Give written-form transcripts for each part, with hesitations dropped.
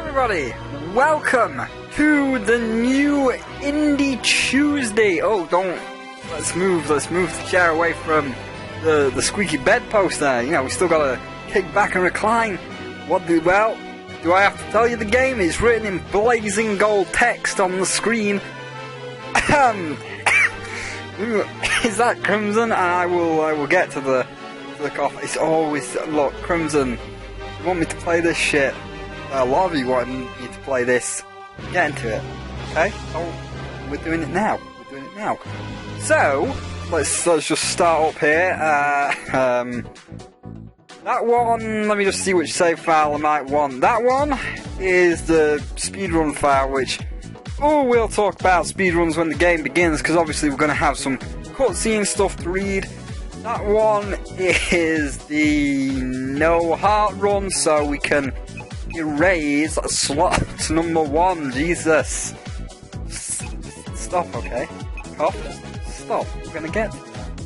everybody, welcome to the new Indie Tuesday. Oh, let's move the chair away from the squeaky bedpost there. You know, we still gotta kick back and recline. Do I have to tell you the game is written in blazing gold text on the screen? Is that Crimson? And I will get to the cough. It's always, look, Crimson, you want me to play this shit? A lot of you want me to play this. Get into it, okay? Oh, we're doing it now. So, let's just start up here. That one, let me just see which save file I might want. That one is the speedrun file, which, we'll talk about speedruns when the game begins, because obviously we're going to have some cutscene stuff to read. That one is the no heart run, so we can erase slot number 1. Jesus. Stop, okay? Cough. Stop. We're going to get to that.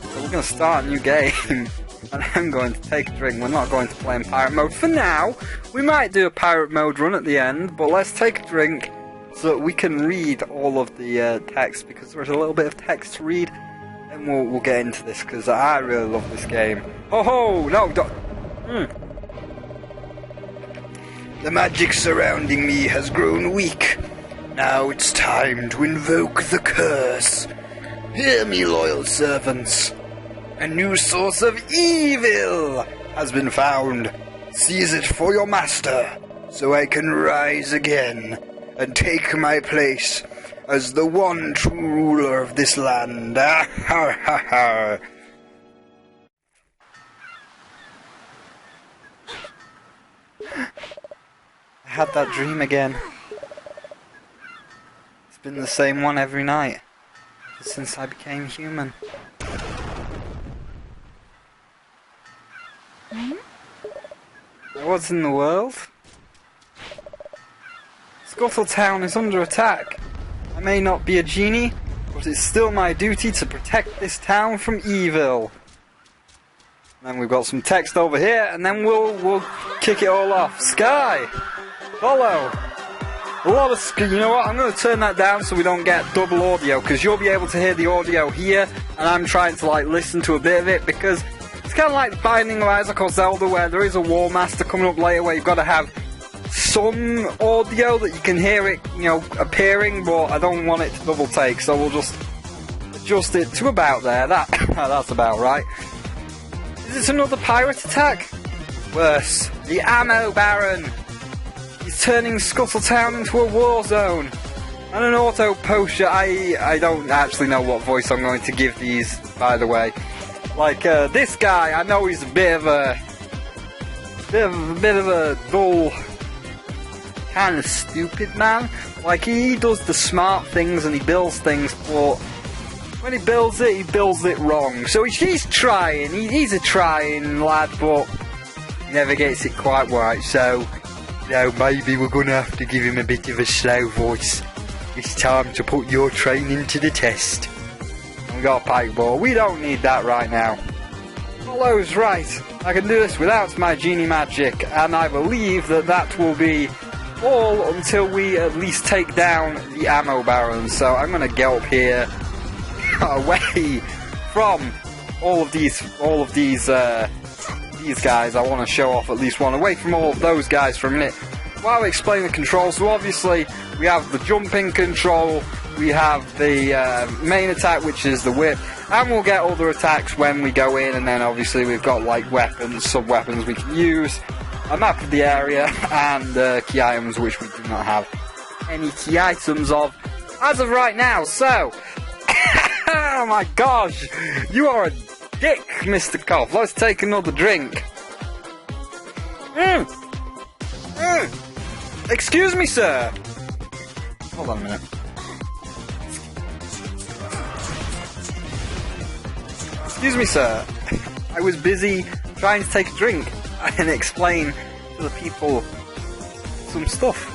So we're going to start a new game. And I'm going to take a drink. We're not going to play in pirate mode for now. We might do a pirate mode run at the end, but let's take a drink so that we can read all of the text, because there's a little bit of text to read, and we'll get into this, because I really love this game. Oh, no, The magic surrounding me has grown weak. Now it's time to invoke the curse. Hear me, loyal servants. A new source of evil has been found. Seize it for your master, so I can rise again and take my place as the one true ruler of this land. Ah, ha, ha, ha. I had that dream again. It's been the same one every night since I became human. What's in the world? Scuttletown is under attack. I may not be a genie, but it's still my duty to protect this town from evil. And then we've got some text over here, and then we'll kick it all off. Sky! Follow! A lot of you know what, I'm going to turn that down so we don't get double audio, because you'll be able to hear the audio here, and I'm trying to listen to a bit of it, because it's kind of like Binding of Isaac or Zelda, where there is a War Master coming up later where you've got to have some audio that you can hear it, appearing, but I don't want it to double take, so we'll just adjust it to about there. That's about right. Is this another pirate attack? Worse. The Ammo Baron. He's turning Scuttletown into a war zone. And an auto poacher. I don't actually know what voice I'm going to give these, by the way. This guy, I know he's a bit of a dull, kind of stupid man. He does the smart things and he builds things, but when he builds it wrong. So he's trying, he's a trying lad, but he never gets it quite right. So, maybe we're gonna have to give him a bit of a slow voice. It's time to put your training to the test. We got a pike ball. We don't need that right now. Follow's right. I can do this without my genie magic, and I believe that will be all until we at least take down the Ammo Baron. So I'm gonna get up here, away from all of these guys. I want to show off at least one, away from all of those guys for a minute, while we explain the controls. So obviously we have the jumping control. We have the main attack, which is the whip, and we'll get other attacks when we go in, and then obviously we've got weapons, sub-weapons we can use, a map of the area, and key items, which we do not have any key items of as of right now. So, oh my gosh, you are a dick, Mr. Cough. Let's take another drink. Excuse me, sir. Hold on a minute. Excuse me, sir. I was busy trying to take a drink and explain to the people some stuff.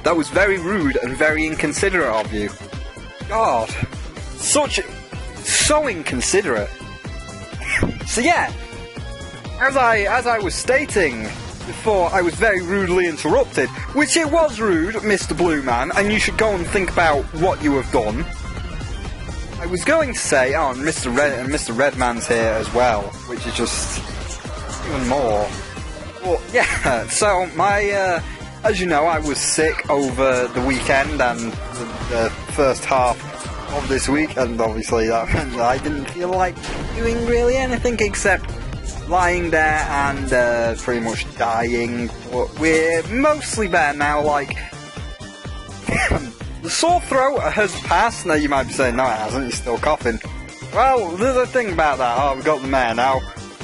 That was very rude and very inconsiderate of you. God. So inconsiderate. So yeah, as I was stating before, I was very rudely interrupted, which it was rude, Mr. Blue Man, and you should go and think about what you have done. I was going to say, oh, and Mr. Redman's here as well, which is just even more. Well, yeah, so my, as you know, I was sick over the weekend and the first half of this week, and obviously that meant that I didn't feel like doing really anything except lying there and pretty much dying. But we're mostly better now, like, the sore throat has passed. Now you might be saying, no it hasn't, you're still coughing. Well, there's a thing about that. Oh, we've got the mayor now.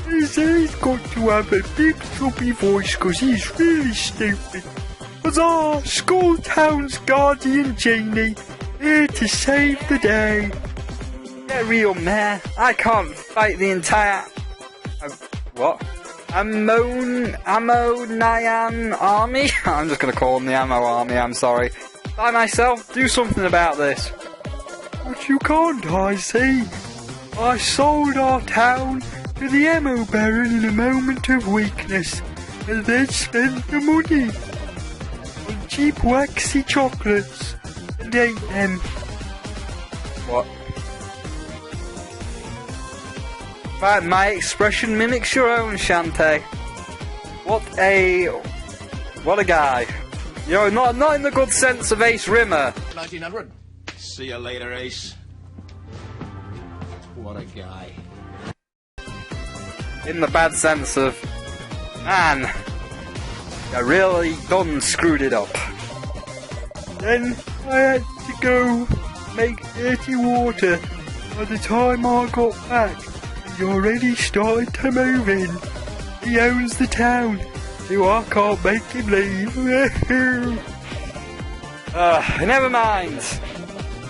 He said he's got to have a big chubby voice because he's really stupid. Huzzah! School Town's guardian Janie, here to save the day. Get real, mayor. I can't fight the entire... what? Ammonian army? I'm just going to call them the Ammo Army, I'm sorry. By myself, do something about this. But you can't, I see. I sold our town to the ammo baron in a moment of weakness, and then spent the money on cheap waxy chocolates and ate them. What? Right, my expression mimics your own, Shantae. What a guy. You know, not in the good sense of Ace Rimmer. 1900. See you later, Ace. What a guy. In the bad sense of, man, you really done screwed it up. Then I had to go make dirty water. By the time I got back, he already started to move in. He owns the town, so I can't make him leave. Never mind.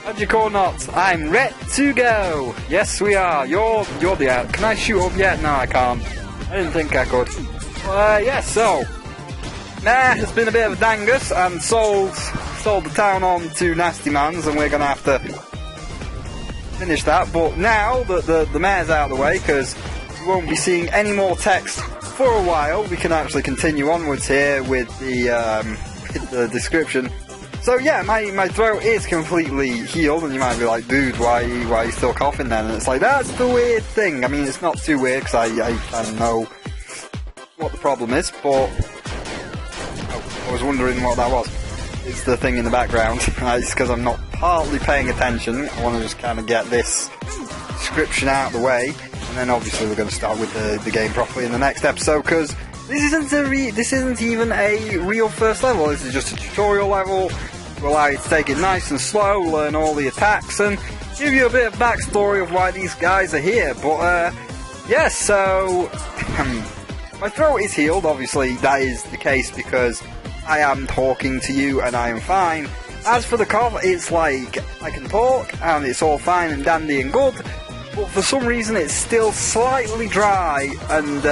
Magic or not, I'm ready to go. Yes, we are. You're the out. Can I shoot up yet? No, I can't. I didn't think I could. Yeah, so Mayor has been a bit of a dangus and sold the town on to Nasty Mans, and we're gonna have to finish that. But now that the mayor's out of the way, because we won't be seeing any more text for a while, we can actually continue onwards here with the description. So yeah, my throat is completely healed, and you might be like, dude, why are you still coughing then? And it's like, that's the weird thing. I mean, it's not too weird, because I know what the problem is, but I was wondering what that was. It's the thing in the background. It's because I'm not partly paying attention. I want to just kind of get this description out of the way, and then obviously we're going to start with the game properly in the next episode, because this isn't even a real first level. This is just a tutorial level to allow you to take it nice and slow, learn all the attacks, and give you a bit of backstory of why these guys are here. But yeah, so my throat is healed. Obviously that is the case because I am talking to you and I am fine. As for the cough, it's like I can talk and it's all fine and dandy and good, but for some reason it's still slightly dry, and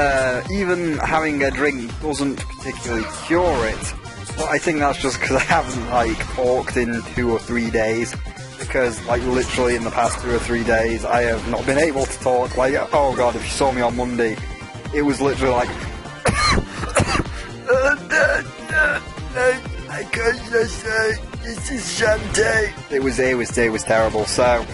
even having a drink doesn't particularly cure it. But I think that's just because I haven't like talked in 2 or 3 days, because like literally in the past 2 or 3 days I have not been able to talk. Like, oh god, if you saw me on Monday, it was literally like I can't just say this is Shantae. It was terrible. So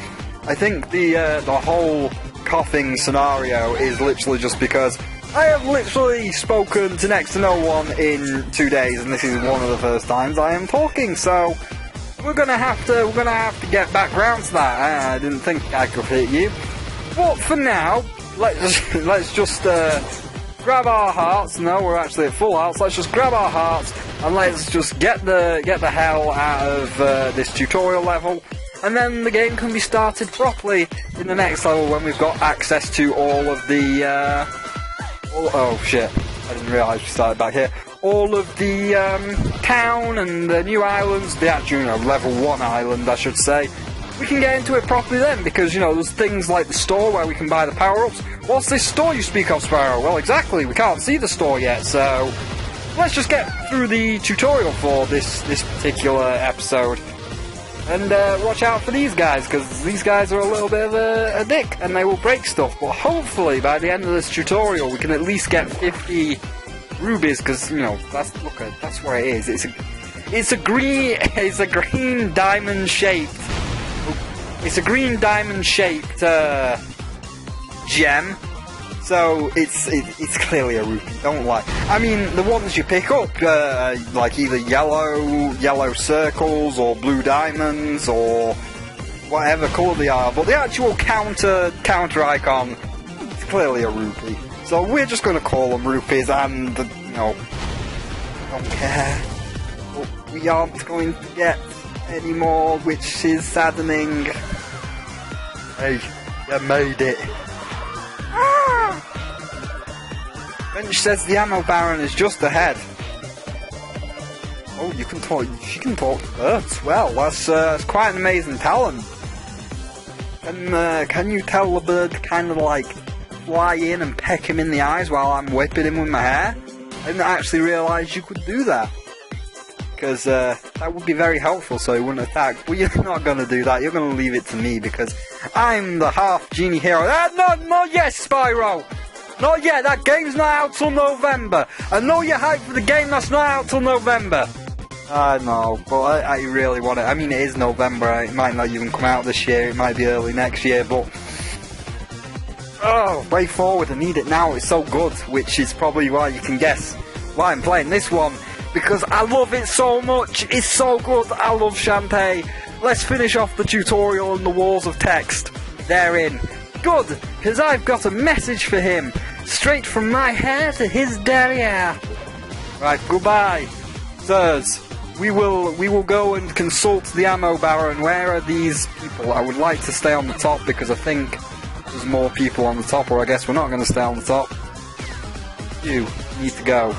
I think the whole coughing scenario is literally just because I have literally spoken to next to no one in 2 days, and this is one of the first times I am talking. So we're gonna have to get back round to that. I didn't think I could hit you, but for now, let's just grab our hearts. No, we're actually at full hearts. Let's just grab our hearts and let's just get the hell out of this tutorial level, and then the game can be started properly in the next level when we've got access to all of the oh shit, I didn't realise we started back here. All of the town and the new islands, the actual, you know, level 1 island I should say. We can get into it properly then, because, you know, there's things like the store where we can buy the power-ups. What's this store you speak of, Sparrow? Well, exactly, we can't see the store yet, so let's just get through the tutorial for this particular episode. And watch out for these guys, because these guys are a little bit of a dick, and they will break stuff. But hopefully, by the end of this tutorial, we can at least get 50 rubies, because, you know, that's where it is. It's a green diamond-shaped... It's a green diamond-shaped gem. So it's clearly a rupee, don't lie. I mean, the ones you pick up, like either yellow circles, or blue diamonds, or whatever colour they are, but the actual counter icon, it's clearly a rupee. So we're just going to call them rupees, and, you know, don't care. But we aren't going to get any more, which is saddening. Hey, you made it. Bench says the ammo baron is just ahead. Oh, she can talk to birds. Well, that's quite an amazing talent. Can you tell the bird to kind of like fly in and peck him in the eyes while I'm whipping him with my hair? I didn't actually realise you could do that. Because that would be very helpful so he wouldn't attack. But you're not going to do that. You're going to leave it to me because I'm the half genie hero. Not yet, Spyro! Not yet, that game's not out till November. I know you're hyped for the game that's not out till November. I know, but I really want it. I mean, it is November. It might not even come out this year. It might be early next year, but... Oh, way forward. I need it now. It's so good, which is probably why you can guess why I'm playing this one. Because I love it so much. It's so good. I love Shantae. Let's finish off the tutorial and the walls of text. They're in. Good, because I've got a message for him. Straight from my hair to his derriere. Right, goodbye, sirs. We will go and consult the ammo baron. Where are these people? I would like to stay on the top because I think there's more people on the top, or I guess we're not going to stay on the top. You need to go.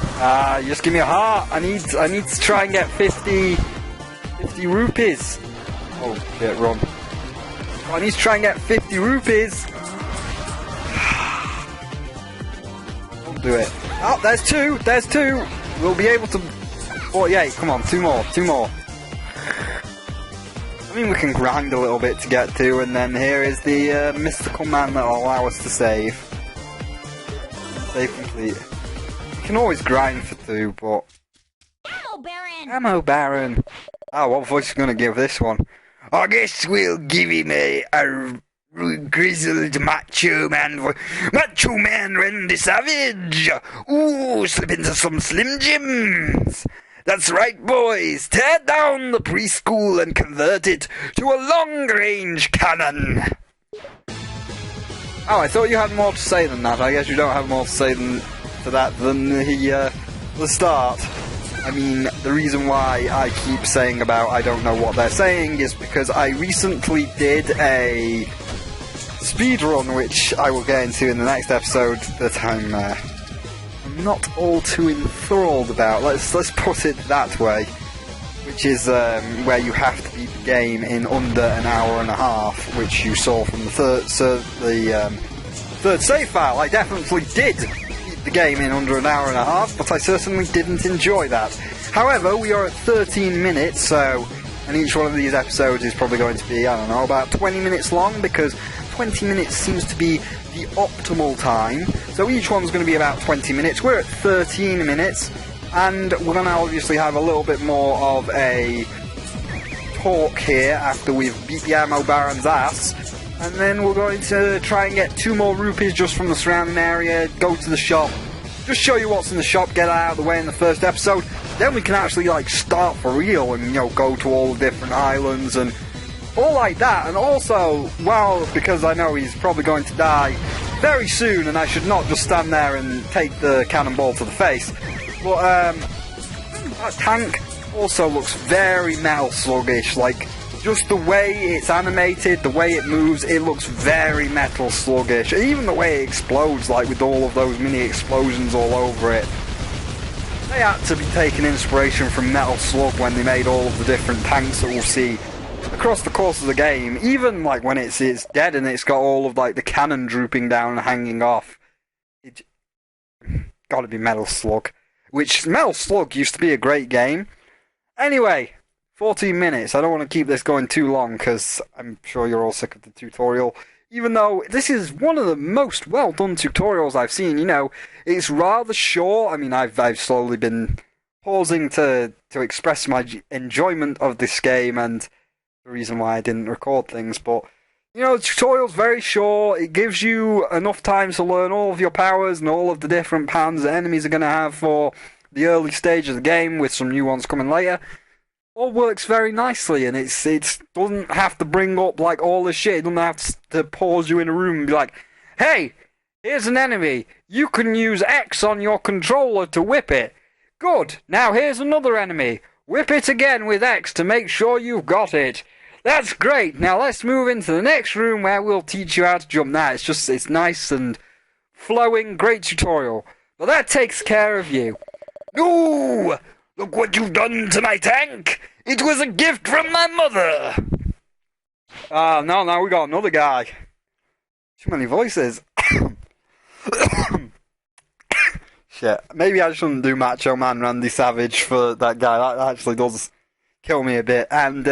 Just give me a heart. I need to try and get 50 rupees. Oh shit, run. I need to try and get 50 rupees. Don't do it. Oh, there's two. We'll be able to... 48, come on, two more. I mean, we can grind a little bit to get to, and then here is the mystical man that will allow us to save. Save complete. You can always grind for 2, but... Ammo Baron! Oh, what voice are you going to give this one? I guess we'll give him a grizzled macho man Randy Savage! Ooh, slip into some Slim Jims! That's right, boys! Tear down the preschool and convert it to a long-range cannon! Oh, I thought you had more to say than that. I guess you don't have more to say than the start. I mean, the reason why I keep saying about I don't know what they're saying is because I recently did a speedrun, which I will get into in the next episode, that I'm not all too enthralled about. Let's put it that way, which is where you have to beat the game in under an hour and a half, which you saw from the third save file. I definitely did beat the game in under an hour and a half, but I certainly didn't enjoy that. However, we are at 13 minutes, so, and each one of these episodes is probably going to be, I don't know, about 20 minutes long, because 20 minutes seems to be the optimal time. So each one's going to be about 20 minutes. We're at 13 minutes, and we're going to obviously have a little bit more of a talk here after we've beat the Ammo Baron's ass. And then we're going to try and get 2 more rupees just from the surrounding area, go to the shop, just show you what's in the shop, get out of the way in the first episode. Then we can actually, like, start for real and, you know, go to all the different islands and all like that. And also, well, because I know he's probably going to die very soon and I should not just stand there and take the cannonball to the face. But, that tank also looks very Metal Sluggish, like, just the way it's animated, the way it moves, it looks very Metal Sluggish. Even the way it explodes, like with all of those mini explosions all over it. They had to be taking inspiration from Metal Slug when they made all of the different tanks that we'll see across the course of the game. Even like when it's dead and it's got all of like the cannon drooping down and hanging off. It gotta be Metal Slug. Which, Metal Slug used to be a great game. Anyway, 14 minutes. I don't want to keep this going too long because I'm sure you're all sick of the tutorial. Even though this is one of the most well done tutorials I've seen, you know, it's rather short. I mean, I've slowly been pausing to express my enjoyment of this game and the reason why I didn't record things, but you know, the tutorial's very short. It gives you enough time to learn all of your powers and all of the different patterns that enemies are going to have for the early stage of the game, with some new ones coming later. All works very nicely, and it doesn't have to bring up like all this shit. It doesn't have to pause you in a room and be like, hey, here's an enemy. You can use X on your controller to whip it. Good. Now here's another enemy. Whip it again with X to make sure you've got it. That's great. Now let's move into the next room where we'll teach you how to jump. Now it's nice and flowing. Great tutorial. But that takes care of you. No! Look what you've done to my tank! It was a gift from my mother! No, we got another guy. Too many voices. Shit. Maybe I shouldn't do Macho Man Randy Savage for that guy. That actually does kill me a bit. And,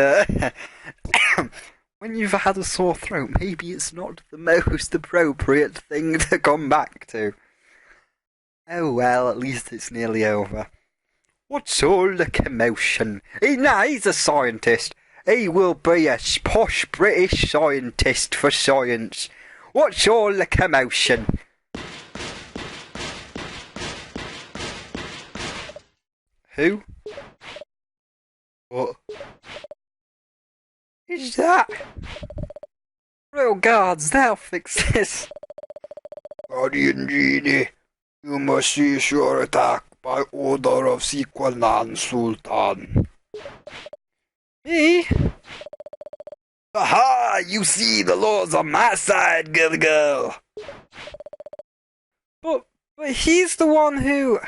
when you've had a sore throat, maybe it's not the most appropriate thing to come back to. Oh well, at least it's nearly over. What's all the commotion? He's a scientist. He will be a posh British scientist for science. What's all the commotion? Who? What? Is that? Real guards, they'll fix this. Guardian Genie, you must cease your attack by order of Sequenan Sultan. Me? Aha! You see, the law's on my side, girl. But he's the one who...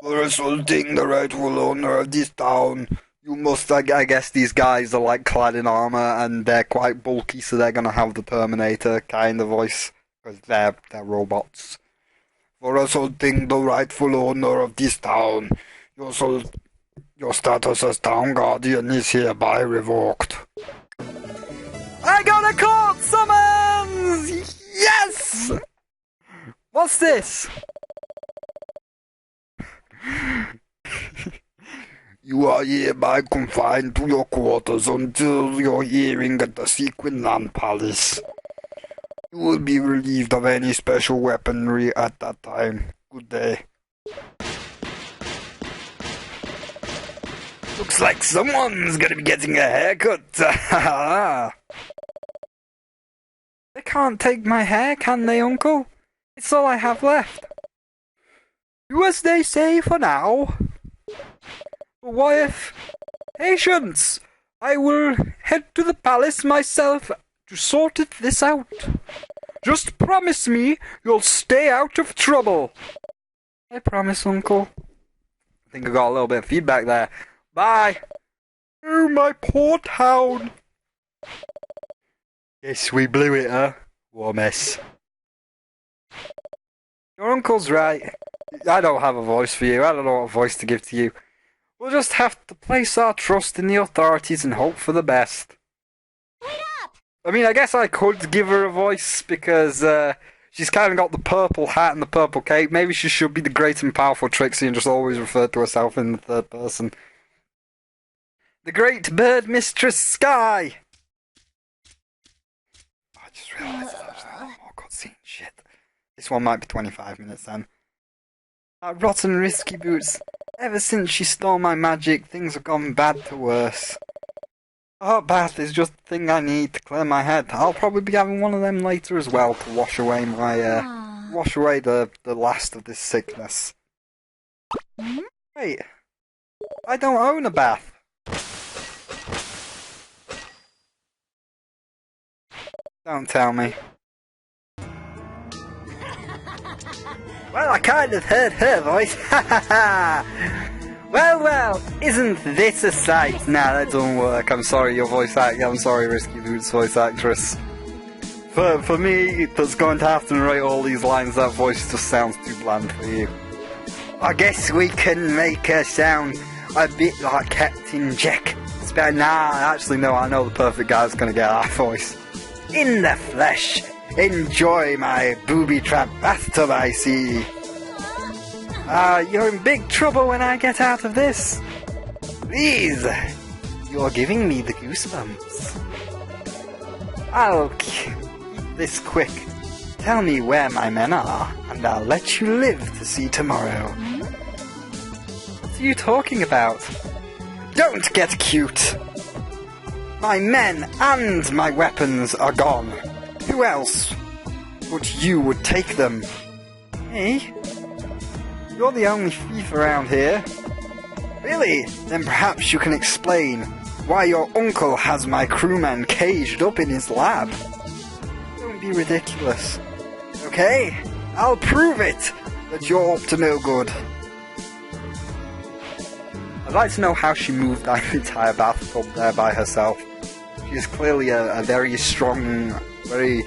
For assaulting the rightful owner of this town, you must, I guess these guys are like clad in armor and they're quite bulky, so they're gonna have the Terminator kind of voice, because they're robots. For assaulting the rightful owner of this town, your status as town guardian is hereby revoked. I got a court summons! Yes! What's this? You are hereby confined to your quarters until your hearing at the Sequinland Palace. You will be relieved of any special weaponry at that time. Good day. Looks like someone's gonna be getting a haircut. They can't take my hair, can they, Uncle? It's all I have left. Do as they say for now. But what if... Patience! I will head to the palace myself to sort this out. Just promise me you'll stay out of trouble. I promise, Uncle. I think I got a little bit of feedback there. Bye! Oh, my poor town! Yes, we blew it, huh? What a mess. Your uncle's right. I don't have a voice for you. I don't know what voice to give to you. We'll just have to place our trust in the authorities and hope for the best. Wait up! I mean, I guess I could give her a voice because she's kind of got the purple hat and the purple cape. Maybe she should be the great and powerful Trixie and just always refer to herself in the third person. The Great Bird Mistress Sky! I just realised there's more cutscene shit. This one might be 25 minutes then. That rotten Risky Boots. Ever since she stole my magic, things have gone bad to worse. A hot bath is just the thing I need to clear my head. I'll probably be having one of them later as well to wash away my, wash away the last of this sickness. Wait, I don't own a bath. Don't tell me. Well, I kind of heard her voice. Ha ha ha! Well, isn't this a sight? Nah, that doesn't work. I'm sorry, your voice actor. I'm sorry, Risky Boots voice actress. For me, that's going to have to narrate all these lines. That voice just sounds too bland for you. I guess we can make her sound a bit like Captain Jack. Nah, actually no, I know the perfect guy's gonna get that voice. In the flesh, enjoy my booby-trapped bathtub, I see. You're in big trouble when I get out of this. Please, you're giving me the goosebumps. I'll keep this quick. Tell me where my men are, and I'll let you live to see tomorrow. What are you talking about? Don't get cute! My men and my weapons are gone. Who else but you would take them? Me? You're the only thief around here. Really? Then perhaps you can explain why your uncle has my crewmen caged up in his lab. Don't be ridiculous. Okay? I'll prove it that you're up to no good. I'd like to know how she moved that entire bathtub there by herself. She's clearly a very strong, very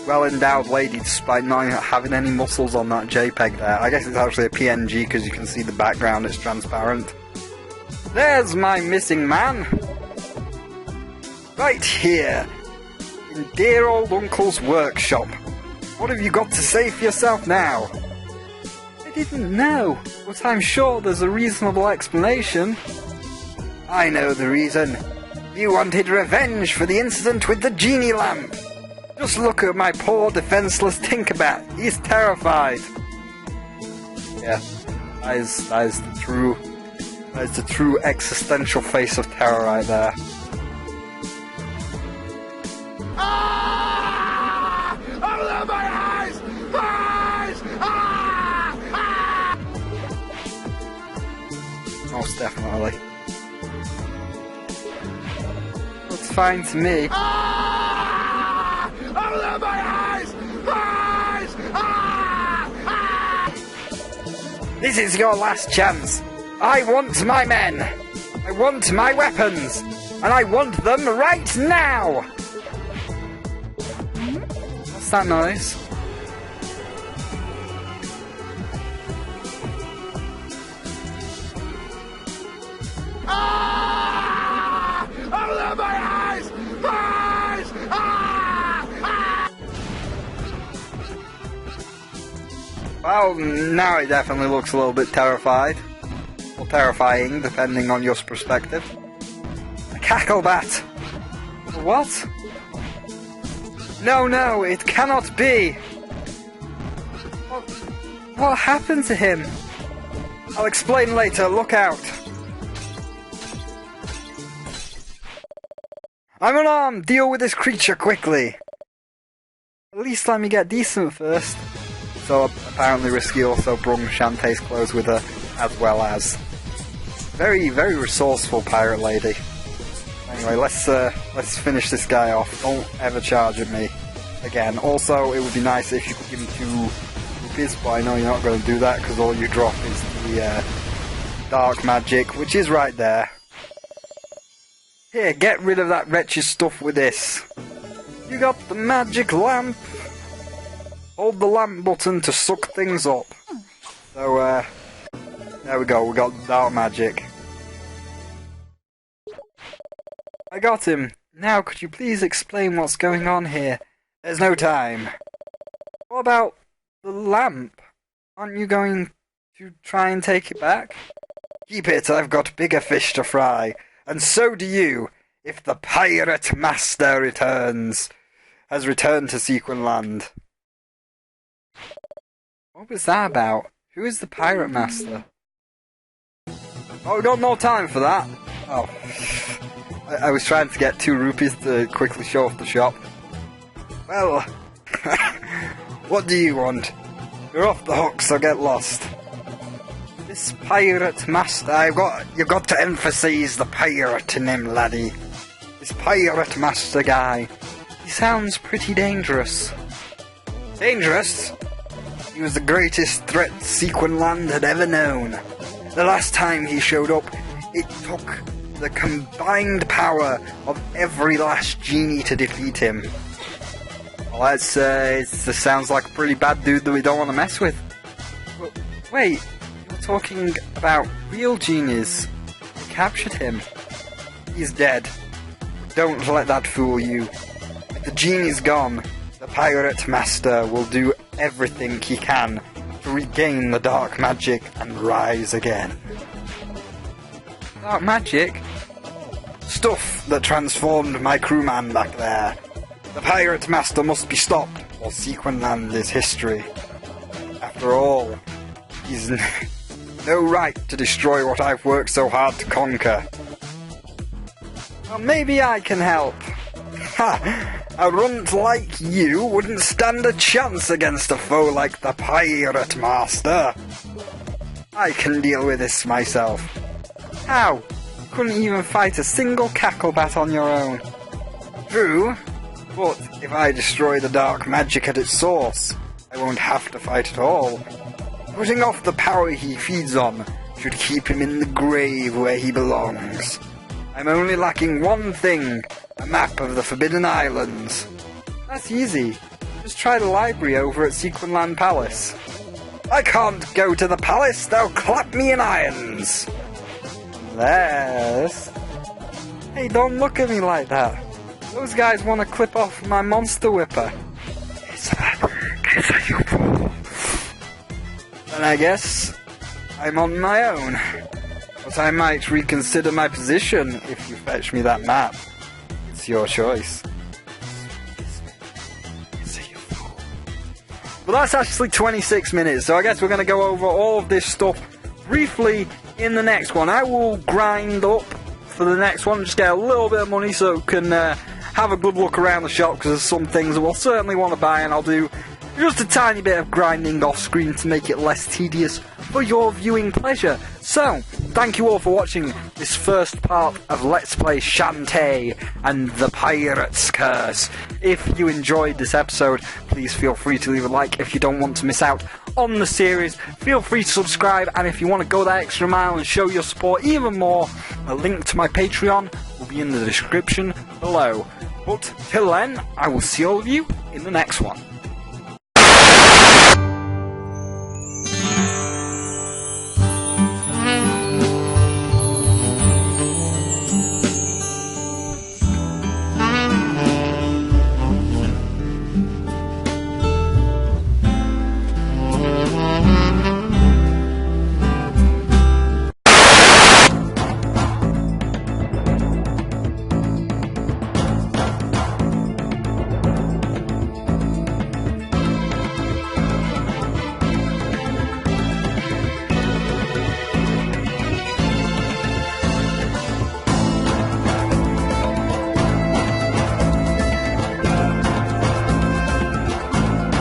well-endowed lady despite not having any muscles on that JPEG there. I guess it's actually a PNG because you can see the background, it's transparent. There's my missing man! Right here, in dear old uncle's workshop. What have you got to say for yourself now? I didn't know, but I'm sure there's a reasonable explanation. I know the reason. You wanted revenge for the incident with the genie lamp. Just look at my poor defenseless Tinkerbat. He's terrified. Yeah, that is the true existential face of terror right there. Ah! Open my eyes! Eyes! Ah! Ah! Most definitely. Looks fine to me. Ah! Open my eyes! Eyes! Ah! Ah! This is your last chance. I want my men. I want my weapons. And I want them right now. What's that noise? Ah! Open my eyes! Eyes! Ah! Ah! Well, now it definitely looks a little bit terrified. Or terrifying, depending on your perspective. A cacklebat! What? No, it cannot be! What happened to him? I'll explain later, look out! I'm unarmed! Deal with this creature quickly! At least let me get decent first. So apparently Risky also brung Shantae's clothes with her, as well as. Very, very resourceful pirate lady. Anyway, let's finish this guy off. Don't ever charge at me again. Also, it would be nice if you could give me 2 rupees, but I know you're not going to do that because all you drop is the dark magic, which is right there. Here, get rid of that wretched stuff with this. You got the magic lamp. Hold the lamp button to suck things up. So, there we go, we got dark magic. I got him. Now could you please explain what's going on here? There's no time. What about the lamp? Aren't you going to try and take it back? Keep it, I've got bigger fish to fry. And so do you, if the pirate master has returned to Sequin Land. What was that about? Who is the pirate master? Oh, we got no time for that. Oh. I was trying to get 2 rupees to quickly show off the shop. Well, what do you want? You're off the hook, so get lost. This pirate master, you've got to emphasize the pirate in him, laddie. This pirate master guy, he sounds pretty dangerous. Dangerous? He was the greatest threat Sequin Land had ever known. The last time he showed up, it took the combined power of every last genie to defeat him. Well, it sounds like a pretty bad dude that we don't want to mess with. Wait, you're talking about real genies? captured him. He's dead. Don't let that fool you. With the genie's gone, the pirate master will do everything he can to regain the dark magic and rise again. Dark magic? Stuff that transformed my crewman back there. The pirate master must be stopped, or Sequinland is history. After all, he's no right to destroy what I've worked so hard to conquer. Well, maybe I can help. Ha! A runt like you wouldn't stand a chance against a foe like the pirate master. I can deal with this myself. How? You couldn't even fight a single cacklebat on your own. True, but if I destroy the dark magic at its source, I won't have to fight at all. Putting off the power he feeds on should keep him in the grave where he belongs. I'm only lacking one thing, a map of the Forbidden Islands. That's easy. Just try the library over at Sequinland Palace. I can't go to the palace, they'll clap me in irons. Unless... Hey, don't look at me like that. Those guys want to clip off my monster whipper. It's a you fool. Then I guess I'm on my own. But I might reconsider my position if you fetch me that map. It's your choice. Well, that's actually 26 minutes, so I guess we're going to go over all of this stuff briefly in the next one. I will grind up for the next one, just get a little bit of money so we can have a good look around the shop, because there's some things that we'll certainly want to buy, and I'll do just a tiny bit of grinding off screen to make it less tedious for your viewing pleasure. So, thank you all for watching this first part of Let's Play Shantae and the Pirate's Curse. If you enjoyed this episode, please feel free to leave a like. If you don't want to miss out on the series, feel free to subscribe, and if you want to go that extra mile and show your support even more, a link to my Patreon will be in the description below. But till then, I will see all of you in the next one.